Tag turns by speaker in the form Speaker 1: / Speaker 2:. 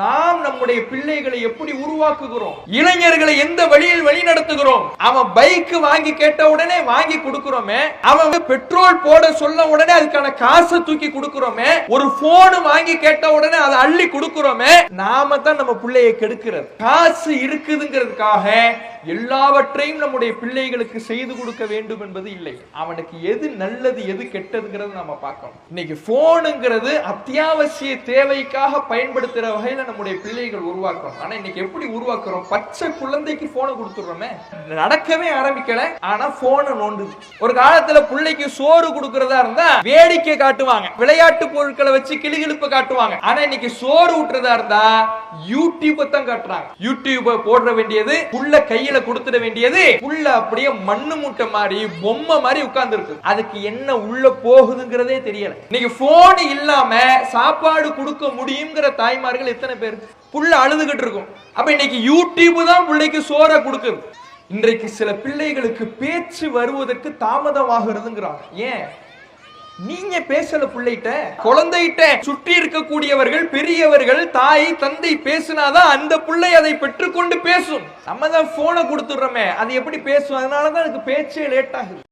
Speaker 1: நாம் நம்முடைய பிள்ளைகளை எப்படி உருவாக்குகிறோம், இளைஞர்களை எந்த வழியில் வழி நடத்துகிறோம். அவன் பைக் வாங்கி கேட்ட உடனே வாங்கி கொடுக்கிறோமே, அவன் பெட்ரோல் போட சொல்ல உடனே அதுக்கான காசை தூக்கி கொடுக்கிறோமே, ஒரு போன் வாங்கி கேட்ட உடனே அதை அள்ளி கொடுக்கிறோமே. நாம தான் நம்ம பிள்ளையை கெடுக்கிறது. காசு இருக்குதுங்கிறதுக்காக எல்லாவற்றையும் நம்முடைய பிள்ளைகளுக்கு செய்து கொடுக்க வேண்டும் என்பது இல்லை. அவனுக்கு எது நல்லது எது கெட்டதுங்கிறது நம்ம பார்க்கணும். இன்னைக்கு போனுங்கிறது அத்தியாவசிய தேவைக்காக பயன்படுத்துற வகையில நம்முடைய பிள்ளைகள் உருவாக்கணும். ஆனா இன்னைக்கு எப்படி உருவாக்குறோம்? பச்சை குழந்தைக்கு போனை கொடுத்துடுறோமே, நடக்கவே ஆரம்பிக்கல, ஆனா போனை நோண்டுது. ஒரு காலத்துல பிள்ளைக்கு சோறு கொடுக்கறதா இருந்தா வேடிக்கை காட்டுவாங்க, விளையாட்டு பொருட்களை வச்சு கிளிகிழிப்ப காட்டுவாங்க. ஆனா இன்னைக்கு சோறு ஊட்டுறதா இருந்தா யூடியூப் தான் காட்டுறாங்க. யூடியூப் போட வேண்டியது, புள்ள கையில கொடுத்துட வேண்டியது, புள்ள அப்படியே மண்ணு மூட்டை மாதிரி பொம்மை மாதிரி உட்கார்ந்து இருக்கு. அதுக்கு என்ன உள்ள போகுதுங்கிறதே தெரியல. இன்னைக்கு போன் இல்லாம சாப்பாடு கொடுக்க முடியுங்கிற தாய்மார்கள் எத்தனை பேர்? புள்ள அழுதுகிட்டு இருக்கும். அப்ப இன்னைக்கு யூடியூப் தான் பிள்ளைக்கு சோற கொடுக்குது. இன்றைக்கு சில பிள்ளைகளுக்கு பேச்சு வருவதற்கு தாமதமாகிறதுங்கிறாங்க. ஏன்? நீங்க பேசல பிள்ளைகிட்ட, குழந்தைகிட்ட. சுற்றி இருக்கக்கூடியவர்கள், பெரியவர்கள், தாய் தந்தை பேசினாதான் அந்த பிள்ளை அதை பெற்றுக்கொண்டு பேசும். நம்ம தான் போனை கொடுத்துடுறோமே, அது எப்படி பேசும்? அதனாலதான் அதுக்கு பேச்சே லேட் ஆகுது.